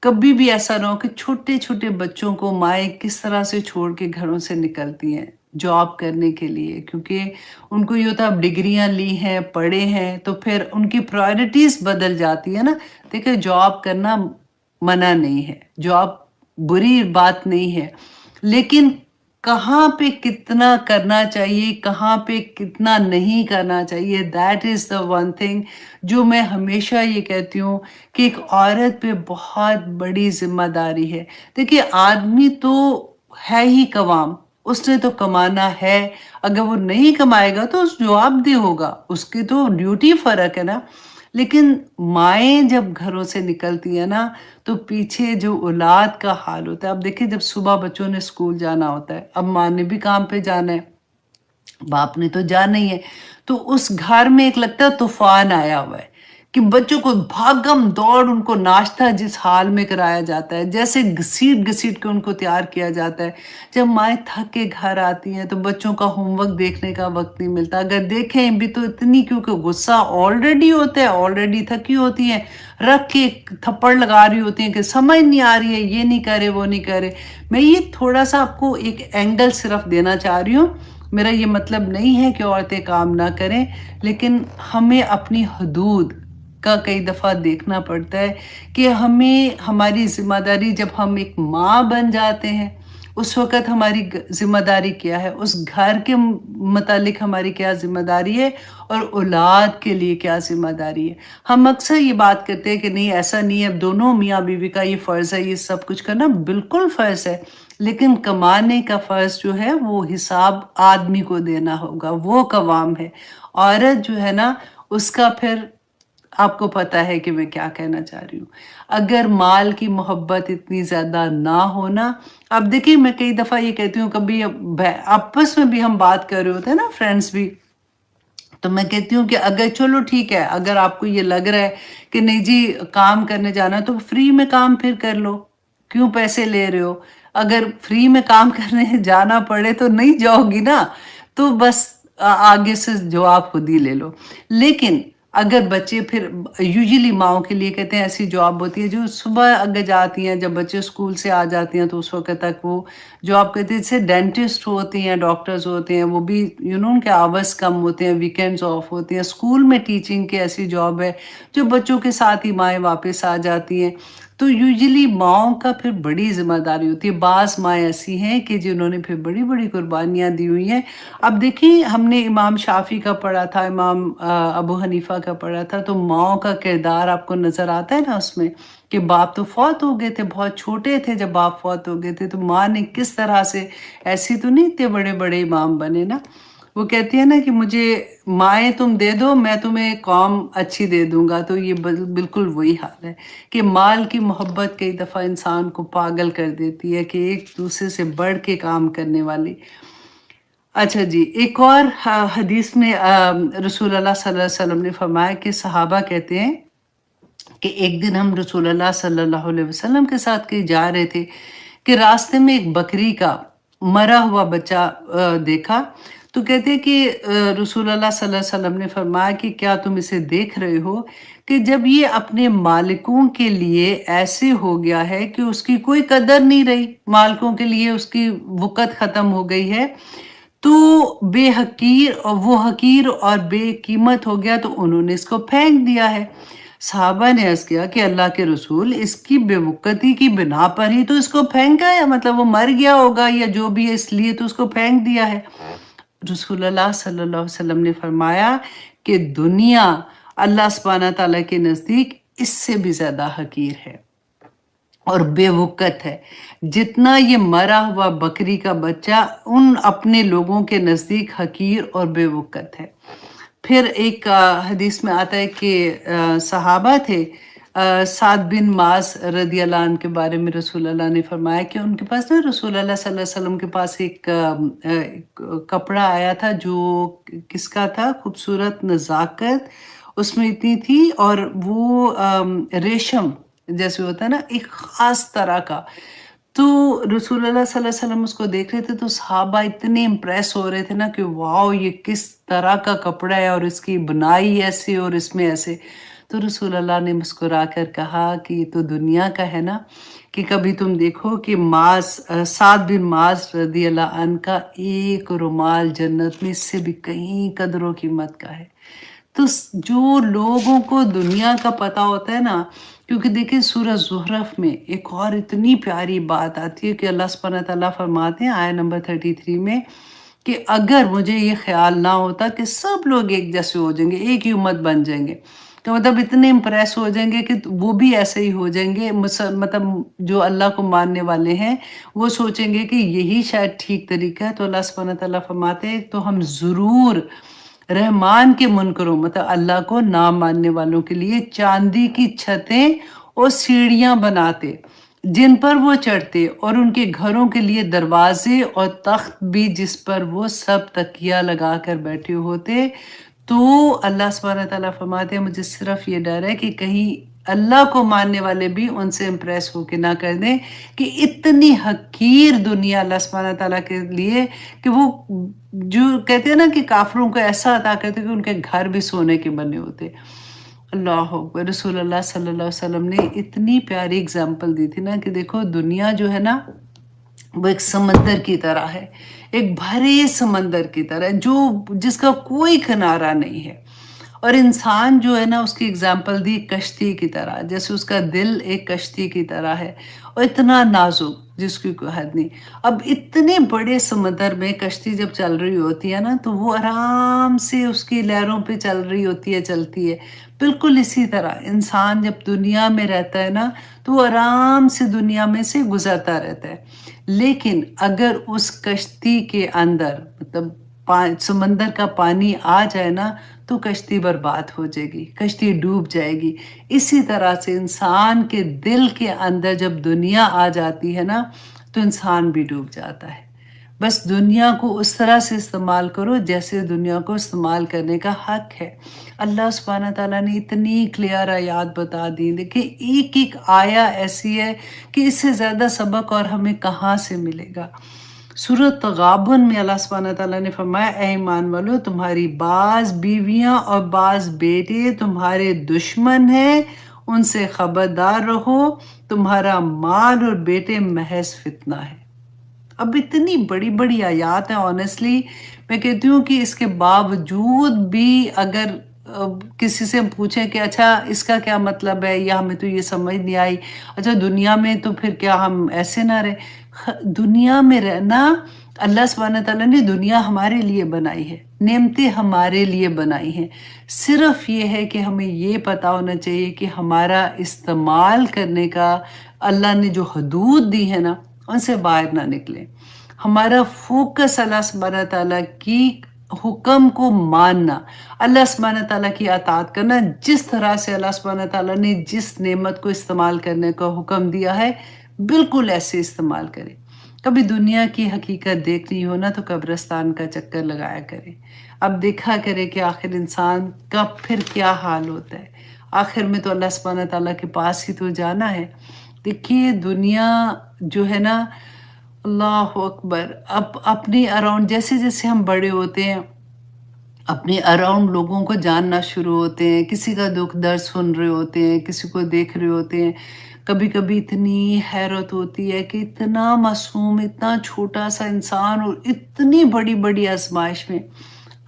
[SPEAKER 1] کبھی بھی ایسا نہ ہو کہ چھوٹے چھوٹے بچوں کو مائیں کس طرح سے چھوڑ کے گھروں سے نکلتی ہیں جاب کرنے کے لیے، کیونکہ ان کو یہ ہوتا ہے اب ڈگریاں لی ہیں، پڑھے ہیں، تو پھر ان کی پرائرٹیز بدل جاتی ہے نا۔ دیکھیں جاب کرنا منع نہیں ہے، جاب بری بات نہیں ہے، لیکن کہاں پہ کتنا کرنا چاہیے، کہاں پہ کتنا نہیں کرنا چاہیے، that is the one thing جو میں ہمیشہ یہ کہتی ہوں کہ ایک عورت پہ بہت بڑی ذمہ داری ہے۔ دیکھیے آدمی تو ہے ہی قوام، اس نے تو کمانا ہے، اگر وہ نہیں کمائے گا تو اس جواب دہ ہوگا، اس کی تو ڈیوٹی فرق ہے نا۔ لیکن مائیں جب گھروں سے نکلتی ہیں نا تو پیچھے جو اولاد کا حال ہوتا ہے، اب دیکھیں جب صبح بچوں نے اسکول جانا ہوتا ہے، اب ماں نے بھی کام پہ جانا ہے، باپ نے تو جانا ہی ہے، تو اس گھر میں ایک لگتا ہے طوفان آیا ہوا ہے کہ بچوں کو بھاگم دوڑ ان کو ناشتہ جس حال میں کرایا جاتا ہے، جیسے گھسیٹ گھسیٹ کے ان کو تیار کیا جاتا ہے۔ جب مائیں تھک کے گھر آتی ہیں تو بچوں کا ہوم ورک دیکھنے کا وقت نہیں ملتا، اگر دیکھیں بھی تو اتنی، کیونکہ غصہ آلریڈی ہوتا ہے، آلریڈی تھکی ہوتی ہیں، رکھ کے ایک تھپڑ لگا رہی ہوتی ہیں کہ سمجھ نہیں آ رہی ہے، یہ نہیں کرے وہ نہیں کرے۔ میں یہ تھوڑا سا آپ کو ایک اینگل صرف دینا چاہ رہی ہوں، میرا یہ مطلب نہیں ہے کہ عورتیں کام نہ کریں، لیکن ہمیں اپنی حدود کا کئی دفعہ دیکھنا پڑتا ہے کہ ہمیں ہماری ذمہ داری، جب ہم ایک ماں بن جاتے ہیں اس وقت ہماری ذمہ داری کیا ہے، اس گھر کے متعلق ہماری کیا ذمہ داری ہے، اور اولاد کے لیے کیا ذمہ داری ہے۔ ہم اکثر یہ بات کرتے ہیں کہ نہیں ایسا نہیں ہے، دونوں میاں بیوی کا یہ فرض ہے، یہ سب کچھ کرنا بالکل فرض ہے، لیکن کمانے کا فرض جو ہے وہ حساب آدمی کو دینا ہوگا، وہ قوام ہے۔ عورت جو ہے نا، اس کا پھر آپ کو پتہ ہے کہ میں کیا کہنا چاہ رہی ہوں۔ اگر مال کی محبت اتنی زیادہ نہ ہونا، اب دیکھیں میں کئی دفعہ یہ کہتی ہوں، کبھی آپس میں بھی ہم بات کر رہے ہوتے ہیں نا، فرینڈس بھی، تو میں کہتی ہوں کہ اگر چلو ٹھیک ہے، اگر آپ کو یہ لگ رہا ہے کہ نہیں جی کام کرنے جانا تو فری میں کام پھر کر لو، کیوں پیسے لے رہے ہو؟ اگر فری میں کام کرنے جانا پڑے تو نہیں جاؤ گی نا، تو بس آگے سے جواب خود ہی لے لو۔ لیکن اگر بچے پھر یوزلی ماؤں کے لیے کہتے ہیں ایسی جاب ہوتی ہے جو صبح اگر جاتی ہیں، جب بچے اسکول سے آ جاتی ہیں تو اس وقت تک وہ جاب کرتے ہیں، جیسے ڈینٹسٹ ہوتے ہیں، ڈاکٹرز ہوتے ہیں، وہ بھی ان کے آورس کم ہوتے ہیں، ویکینڈز آف ہوتے ہیں۔ اسکول میں ٹیچنگ کی ایسی جاب ہے جو بچوں کے ساتھ ہی مائیں واپس آ جاتی ہیں، تو یوزلی ماؤں کا پھر بڑی ذمہ داری ہوتی ہے۔ بعض مائیں ایسی ہیں کہ جنہوں نے پھر بڑی بڑی قربانیاں دی ہوئی ہیں۔ اب دیکھیں، ہم نے امام شافعی کا پڑھا تھا، امام ابو حنیفہ کا پڑھا تھا، تو ماؤں کا کردار آپ کو نظر آتا ہے نا اس میں، کہ باپ تو فوت ہو گئے تھے، بہت چھوٹے تھے جب باپ فوت ہو گئے تھے، تو ماں نے کس طرح سے، ایسی تو نہیں اتنے بڑے بڑے امام بنے نا، وہ کہتی ہے نا کہ مجھے مائیں تم دے دو، میں تمہیں قوم اچھی دے دوں گا۔ تو یہ بالکل وہی حال ہے کہ مال کی محبت کئی دفعہ انسان کو پاگل کر دیتی ہے، کہ ایک دوسرے سے بڑھ کے کام کرنے والی۔ اچھا جی، ایک اور حدیث میں رسول اللہ صلی اللہ علیہ وسلم نے فرمایا کہ صحابہ کہتے ہیں کہ ایک دن ہم رسول اللہ صلی اللہ علیہ وسلم کے ساتھ کہیں جا رہے تھے کہ راستے میں ایک بکری کا مرا ہوا بچہ دیکھا، تو کہتے کہ رسول اللہ صلی اللہ علیہ وسلم نے فرمایا کہ کیا تم اسے دیکھ رہے ہو کہ جب یہ اپنے مالکوں کے لیے ایسے ہو گیا ہے کہ اس کی کوئی قدر نہیں رہی، مالکوں کے لیے اس کی وقت ختم ہو گئی ہے، تو وہ حقیر اور بے قیمت ہو گیا، تو انہوں نے اس کو پھینک دیا ہے۔ صحابہ نے عرض کیا کہ اللہ کے رسول، اس کی بے وقتی کی بنا پر ہی تو اس کو پھینکا ہے، مطلب وہ مر گیا ہوگا یا جو بھی ہے اس لیے تو اس کو پھینک دیا ہے۔ رسول اللہ صلی اللہ علیہ وسلم نے فرمایا کہ دنیا اللہ سبحانہ تعالیٰ کے نزدیک اس سے بھی زیادہ حقیر ہے اور بے وقت ہے، جتنا یہ مرا ہوا بکری کا بچہ ان اپنے لوگوں کے نزدیک حقیر اور بے وقت ہے۔ پھر ایک حدیث میں آتا ہے کہ صحابہ تھے، سعد بن معاذ رضی اللہ عنہ کے بارے میں رسول اللہ نے فرمایا کہ ان کے پاس نا، رسول اللہ صلی اللہ علیہ وسلم کے پاس ایک کپڑا آیا تھا جو کس کا تھا، خوبصورت نزاکت اس میں اتنی تھی، اور وہ ریشم جیسے ہوتا ہے نا، ایک خاص طرح کا۔ تو رسول اللہ صلی اللہ علیہ وسلم اس کو دیکھ رہے تھے، تو صحابہ اتنے امپریس ہو رہے تھے نا کہ واو، یہ کس طرح کا کپڑا ہے اور اس کی بنائی ایسے اور اس میں ایسے۔ تو رسول اللہ نے مسکرا کر کہا کہ یہ تو دنیا کا ہے نا، کہ کبھی تم دیکھو کہ سعد بن معاذ رضی اللہ عنہ کا ایک رومال جنت میں اس سے بھی کہیں قدر و قیمت کا ہے۔ تو جو لوگوں کو دنیا کا پتہ ہوتا ہے نا، کیونکہ دیکھیں سورہ زخرف میں ایک اور اتنی پیاری بات آتی ہے کہ اللہ سبحانہ تعالیٰ فرماتے ہیں آیت نمبر 33 میں کہ اگر مجھے یہ خیال نہ ہوتا کہ سب لوگ ایک جیسے ہو جائیں گے، ایک ہی امت بن جائیں گے، تو مطلب اتنے امپریس ہو جائیں گے کہ وہ بھی ایسے ہی ہو جائیں گے، مطلب جو اللہ کو ماننے والے ہیں وہ سوچیں گے کہ یہی شاید ٹھیک طریقہ ہے، تو اللہ سبحانہ تعالیٰ فرماتے ہیں تو ہم ضرور رحمان کے منکروں، مطلب اللہ کو نہ ماننے والوں کے لیے چاندی کی چھتیں اور سیڑھیاں بناتے جن پر وہ چڑھتے، اور ان کے گھروں کے لیے دروازے اور تخت بھی جس پر وہ سب تکیہ لگا کر بیٹھے ہوتے، تو اللہ سبحانہ تعالیٰ فرماتے ہیں مجھے صرف یہ ڈر ہے کہ کہیں اللہ کو ماننے والے بھی ان سے امپریس ہو کے نہ کر دیں کہ اتنی حقیر دنیا اللہ سبحانہ تعالیٰ کے لیے کہ وہ جو کہتے ہیں نا کہ کافروں کو ایسا عطا کرتے کہ ان کے گھر بھی سونے کے بنے ہوتے. اللہ اکبر. رسول اللہ صلی اللہ علیہ وسلم نے اتنی پیاری اگزامپل دی تھی نا کہ دیکھو دنیا جو ہے نا وہ ایک سمندر کی طرح ہے، ایک بھرے سمندر کی طرح جس کا کوئی کنارہ نہیں ہے. اور انسان جو ہے نا اس کی اگزامپل دی کشتی کی طرح، جیسے اس کا دل ایک کشتی کی طرح ہے اور اتنا نازک جس کی کوئی حد نہیں. اب اتنے بڑے سمندر میں کشتی جب چل رہی ہوتی ہے نا تو وہ آرام سے اس کی لہروں پہ چل رہی ہوتی ہے، چلتی ہے. بالکل اسی طرح انسان جب دنیا میں رہتا ہے نا تو وہ آرام سے دنیا میں سے گزرتا رہتا ہے. لیکن اگر اس کشتی کے اندر مطلب سمندر کا پانی آ جائے نا تو کشتی برباد ہو جائے گی، کشتی ڈوب جائے گی. اسی طرح سے انسان کے دل کے اندر جب دنیا آ جاتی ہے نا تو انسان بھی ڈوب جاتا ہے. بس دنیا کو اس طرح سے استعمال کرو جیسے دنیا کو استعمال کرنے کا حق ہے. اللہ سبحانہ تعالیٰ نے اتنی کلیئر آیات بتا دی. دیکھیں ایک ایک آیا ایسی ہے کہ اس سے زیادہ سبق اور ہمیں کہاں سے ملے گا. سورۃ تغابن میں اللہ سبحانہ تعالیٰ نے فرمایا اے ایمان والو تمہاری بعض بیویاں اور بعض بیٹے تمہارے دشمن ہیں، ان سے خبردار رہو، تمہارا مال اور بیٹے محض فتنہ ہے. اب اتنی بڑی بڑی آیات ہیں. آنیسٹلی میں کہتی ہوں کہ اس کے باوجود بھی اگر کسی سے پوچھیں کہ اچھا اس کا کیا مطلب ہے یا ہمیں تو یہ سمجھ نہیں آئی، اچھا دنیا میں تو پھر کیا ہم ایسے نہ رہیں. دنیا میں رہنا اللہ سبحانہ تعالیٰ نے دنیا ہمارے لیے بنائی ہے، نعمتیں ہمارے لیے بنائی ہیں. صرف یہ ہے کہ ہمیں یہ پتہ ہونا چاہیے کہ ہمارا استعمال کرنے کا اللہ نے جو حدود دی ہے نا ان سے باہر نہ نکلیں. ہمارا فوکس اللہ سبحانہ تعالیٰ کی حکم کو ماننا، اللہ سبحانہ تعالیٰ کی اطاعت کرنا، جس طرح سے اللہ سبحانہ تعالیٰ نے جس نعمت کو استعمال کرنے کا حکم دیا ہے بالکل ایسے استعمال کریں. کبھی دنیا کی حقیقت دیکھنی ہو نا تو قبرستان کا چکر لگایا کریں. اب دیکھا کرے کہ آخر انسان کا پھر کیا حال ہوتا ہے. آخر میں تو اللہ سبحانہ تعالیٰ کے پاس ہی تو جانا ہے. دیکھیے دنیا جو ہے نا اللہ اکبر اب اپنی اراؤنڈ جیسے جیسے ہم بڑے ہوتے ہیں اپنے اراؤنڈ لوگوں کو جاننا شروع ہوتے ہیں، کسی کا دکھ درد سن رہے ہوتے ہیں، کسی کو دیکھ رہے ہوتے ہیں. کبھی کبھی اتنی حیرت ہوتی ہے کہ اتنا معصوم اتنا چھوٹا سا انسان اور اتنی بڑی بڑی آزمائش میں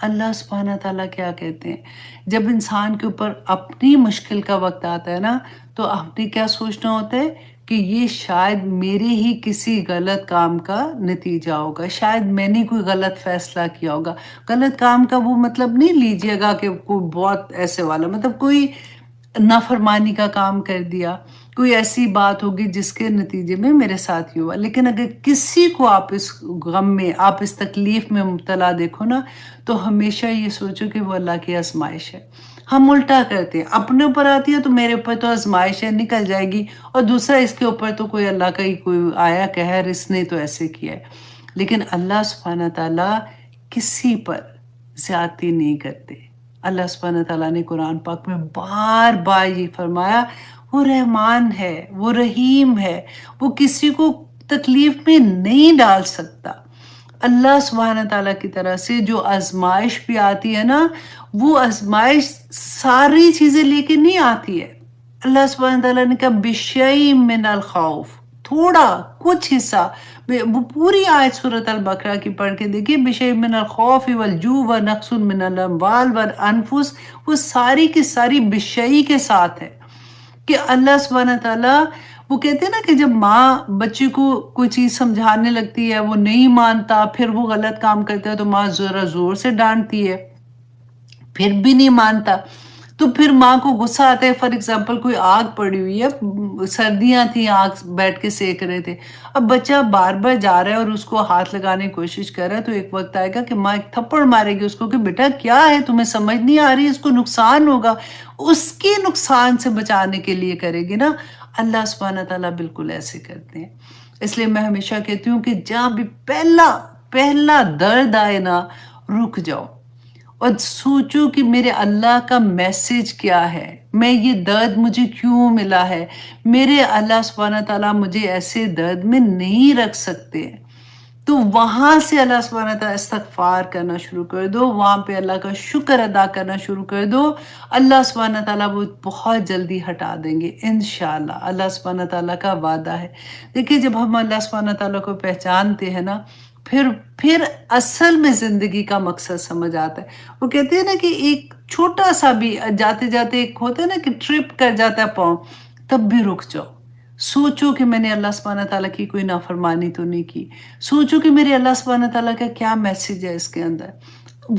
[SPEAKER 1] اللہ سبحانہ تعالیٰ کیا کہتے ہیں. جب انسان کے اوپر اپنی مشکل کا وقت آتا ہے نا تو آپ نے کیا سوچنا ہوتا ہے کہ یہ شاید میرے ہی کسی غلط کام کا نتیجہ ہوگا، شاید میں نے کوئی غلط فیصلہ کیا ہوگا. غلط کام کا وہ مطلب نہیں لیجیے گا کہ کوئی بہت ایسے والا مطلب کوئی نافرمانی کا کام کر دیا، کوئی ایسی بات ہوگی جس کے نتیجے میں میرے ساتھ ہی ہوا. لیکن اگر کسی کو آپ اس غم میں آپ اس تکلیف میں مبتلا دیکھو نا تو ہمیشہ یہ سوچو کہ وہ اللہ کی آزمائش ہے. ہم الٹا کرتے ہیں، اپنے اوپر آتی ہے تو میرے اوپر تو آزمائش ہے نکل جائے گی، اور دوسرا اس کے اوپر تو کوئی اللہ کا ہی کوئی آیا قہر اس نے تو ایسے کیا ہے. لیکن اللہ سبحانہ تعالیٰ کسی پر زیادتی نہیں کرتے. اللہ سبحانہ تعالیٰ نے قرآن پاک میں بار بار یہ فرمایا وہ رحمان ہے، وہ رحیم ہے، وہ کسی کو تکلیف میں نہیں ڈال سکتا. اللہ سبحانہ تعالیٰ کی طرح سے جو آزمائش بھی آتی ہے نا وہ آزمائش ساری چیزیں لے کے نہیں آتی ہے. اللہ سبحانہ تعالیٰ نے کہا بِشَيْءٍ مِّنَ الْخَوْفِ، تھوڑا کچھ حصہ. وہ پوری آیت سورۃ البقرہ کی پڑھ کے دیکھیے بِشَيْءٍ مِّنَ الْخَوْفِ وَالْجُوعِ وَنَقْصٍ مِّنَ الْأَمْوَالِ وَالْأَنفُسِ، وہ ساری کی ساری بِشَيْءٍ کے ساتھ ہے کہ اللہ سبحانہ تعالیٰ وہ کہتے ہیں نا کہ جب ماں بچے کو کوئی چیز سمجھانے لگتی ہے وہ نہیں مانتا، پھر وہ غلط کام کرتا ہے تو ماں ذرا زور سے ڈانٹتی ہے، پھر بھی نہیں مانتا تو پھر ماں کو غصہ آتا ہے. فار ایگزامپل کوئی آگ پڑی ہوئی ہے، سردیاں تھیں، آگ بیٹھ کے سیک رہے تھے، اب بچہ بار بار جا رہا ہے اور اس کو ہاتھ لگانے کی کوشش کر رہا ہے تو ایک وقت آئے گا کہ ماں ایک تھپڑ مارے گی اس کو کہ بیٹا کیا ہے تمہیں سمجھ نہیں آ رہی، اس کو نقصان ہوگا. اس کے نقصان سے بچانے کے لیے کرے گی نا. اللہ سبحانہ تعالیٰ بالکل ایسے کرتے ہیں. اس لیے میں ہمیشہ کہتی ہوں کہ جہاں بھی پہلا درد آئے نا رک جاؤ اور سوچو کہ میرے اللہ کا میسج کیا ہے، میں یہ درد مجھے کیوں ملا ہے، میرے اللہ سبحانہ تعالیٰ مجھے ایسے درد میں نہیں رکھ سکتے۔ تو وہاں سے اللہ سبحانہ تعالیٰ استغفار کرنا شروع کر دو، وہاں پہ اللہ کا شکر ادا کرنا شروع کر دو، اللہ سبحانہ تعالیٰ وہ بہت جلدی ہٹا دیں گے انشاءاللہ۔ اللہ سبحانہ تعالیٰ کا وعدہ ہے۔ دیکھیے جب ہم اللہ سبحانہ تعالیٰ کو پہچانتے ہیں نا، پھر اصل میں زندگی کا مقصد سمجھ آتا ہے۔ وہ کہتے ہیں نا کہ ایک چھوٹا سا بھی جاتے جاتے ایک ہوتا ہے نا کہ ٹرپ کر جاتا ہے پاؤں، تب بھی رک جاؤ، سوچو کہ میں نے اللہ سبحانہ تعالیٰ کی کوئی نافرمانی تو نہیں کی، سوچو کہ میرے اللہ سبحانہ تعالیٰ کا کیا میسج ہے اس کے اندر۔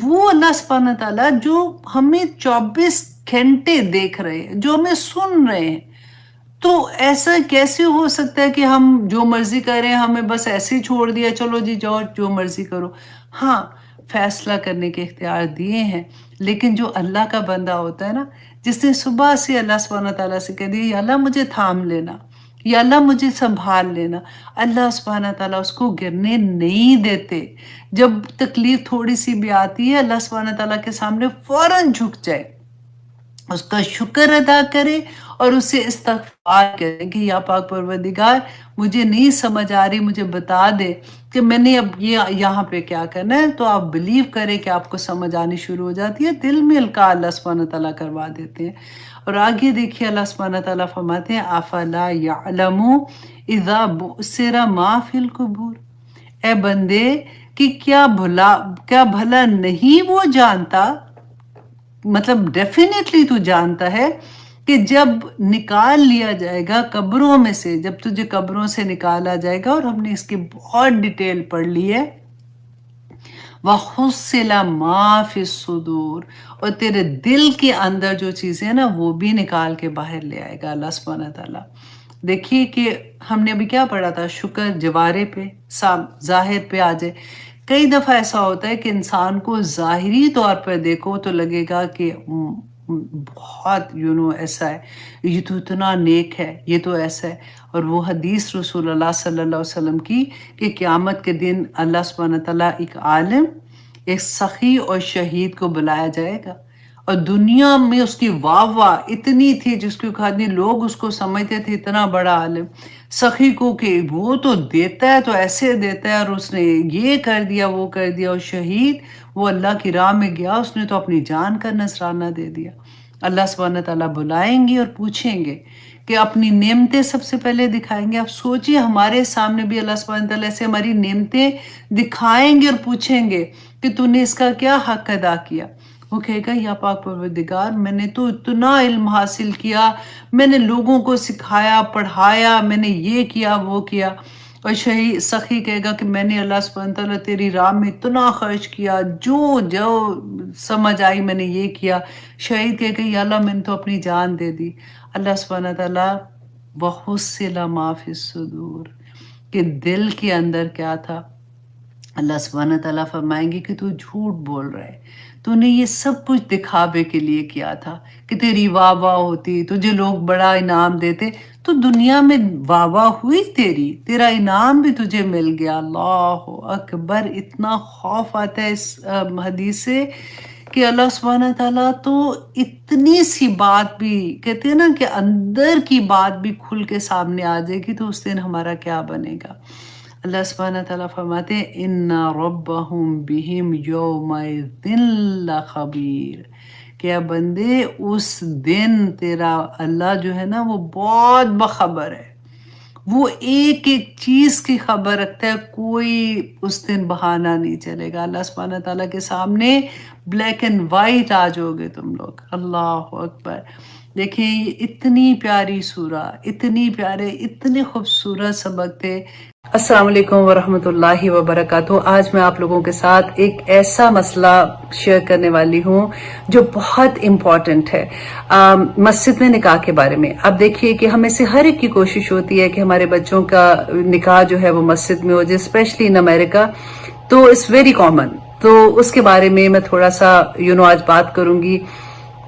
[SPEAKER 1] وہ اللہ سبحانہ تعالیٰ جو ہمیں 24 گھنٹے دیکھ رہے ہیں، جو ہمیں سن رہے ہیں، تو ایسا کیسے ہو سکتا ہے کہ ہم جو مرضی کریں، ہمیں بس ایسے ہی چھوڑ دیا چلو جی جاؤ جو مرضی کرو؟ ہاں فیصلہ کرنے کے اختیار دیے ہیں، لیکن جو اللہ کا بندہ ہوتا ہے نا، جس نے صبح سے اللہ سبحانہ تعالیٰ سے کہہ دیا یا اللہ مجھے تھام لینا، یا اللہ مجھے سنبھال لینا، اللہ سبحانہ تعالیٰ اس کو گرنے نہیں دیتے۔ جب تکلیف تھوڑی سی بھی آتی ہے، اللہ سبحانہ تعالیٰ کے سامنے فوراً جھک جائے، اس کا شکر ادا کرے اور اسے استغفار کرے کہ یا پاک پروردگار مجھے نہیں سمجھ آ رہی، مجھے بتا دے کہ میں نے اب یہاں پہ کیا کرنا ہے۔ تو آپ بلیو کریں کہ آپ کو سمجھ آنی شروع ہو جاتی ہے، دل میں القاء اللہ سبحانہ تعالیٰ کروا دیتے ہیں۔ اور آگے دیکھیے اللہ سبحانہ تعالیٰ فرماتے ہیں افلا یعلم اذا بعثر ما فی القبور، اے بندے کہ کیا بھلا نہیں وہ جانتا، مطلب ڈیفینیٹلی تو جانتا ہے کہ جب نکال لیا جائے گا قبروں میں سے، جب تجھے قبروں سے نکالا جائے گا، اور ہم نے اس کی بہت ڈیٹیل پڑھ لی ہے، وَحُصِّلَ مَا فِي الصُّدُورِ، اور تیرے دل کے اندر جو چیزیں ہیں نا وہ بھی نکال کے باہر لے آئے گا اللہ سبحانہ تعالیٰ۔ دیکھیے کہ ہم نے ابھی کیا پڑھا تھا، شکر جوارے پہ ظاہر پہ آ جائے۔ کئی دفعہ ایسا ہوتا ہے کہ انسان کو ظاہری طور پر دیکھو تو لگے گا کہ بہت ایسا ہے، یہ تو اتنا نیک ہے، یہ تو ایسا ہے۔ اور وہ حدیث رسول اللہ صلی اللہ علیہ وسلم کی کہ قیامت کے دن اللہ سبحانہ تعالیٰ ایک عالم، ایک سخی اور شہید کو بلایا جائے گا، اور دنیا میں اس کی واہ اتنی تھی جس کو کہانی لوگ اس کو سمجھتے تھے اتنا بڑا عالم، سخی کو کہ وہ تو دیتا ہے تو ایسے دیتا ہے، اور اس نے یہ کر دیا وہ کر دیا، اور شہید وہ اللہ کی راہ میں گیا، اس نے تو اپنی جان کا نذرانہ دے دیا۔ اللہ سبحانہ تعالیٰ بلائیں گے اور پوچھیں گے کہ اپنی نعمتیں سب سے پہلے دکھائیں گے۔ آپ سوچئے ہمارے سامنے بھی اللہ سبحانہ تعالیٰ سے ہماری نعمتیں دکھائیں گے اور پوچھیں گے کہ تو نے اس کا کیا حق ادا کیا۔ وہ کہے گا یا پاک پروردگار میں نے تو اتنا علم حاصل کیا، میں نے لوگوں کو سکھایا پڑھایا، میں نے یہ کیا وہ کیا۔ اور سخی کہے گا کہ میں نے اللہ سبحانہ تعالیٰ تیری راہ میں اتنا خرچ کیا، جو سمجھ آئی میں نے یہ کیا۔ شہید کہے گا یا اللہ میں نے تو اپنی جان دے دی۔ اللہ سبحانہ تعالیٰ وَحُصِّلَ مَا فِي الصُّدُورِ، کہ دل کے اندر کیا تھا، اللہ سبحانہ تعالیٰ فرمائیں گے کہ تو جھوٹ بول رہا ہے، تو نے یہ سب کچھ دکھاوے کے لیے کیا تھا کہ تیری واہ ہوتی، تجھے لوگ بڑا انعام دیتے، تو دنیا میں واہ ہوئی تیرا انعام بھی تجھے مل گیا۔ اللہ اکبر، اتنا خوف آتا ہے اس حدیث سے کہ اللہ سبحانہ تعالیٰ تو اتنی سی بات بھی کہتے ہیں نا کہ اندر کی بات بھی کھل کے سامنے آ جائے گی، تو اس دن ہمارا کیا بنے گا۔ اللہ سبحانہ تعالیٰ فرماتے ہیں اِنَّ رَبَّهُمْ بِهِمْ يَوْمَئِذٍ لَخَبِيرٌ، کہ بندے اس دن تیرا اللہ جو ہے نا وہ بہت باخبر ہے، وہ ایک ایک چیز کی خبر رکھتا ہے، کوئی اس دن بہانہ نہیں چلے گا۔ اللہ سبحانہ تعالیٰ کے سامنے بلیک اینڈ وائٹ آ جاؤ گے تم لوگ۔ اللہ اکبر، دیکھیں یہ اتنی پیاری سورہ، اتنی پیارے، اتنے خوبصورت سبق تھے۔ السلام علیکم ورحمۃ اللہ وبرکاتہ۔ آج میں آپ لوگوں کے ساتھ ایک ایسا مسئلہ شیئر کرنے والی ہوں جو بہت امپورٹنٹ ہے، مسجد میں نکاح کے بارے میں۔ اب دیکھیے کہ ہمیں سے ہر ایک کی کوشش ہوتی ہے کہ ہمارے بچوں کا نکاح جو ہے وہ مسجد میں ہو جائے، اسپیشلی ان امریکہ، تو اٹس ویری کامن۔ تو اس کے بارے میں میں تھوڑا سا آج بات کروں گی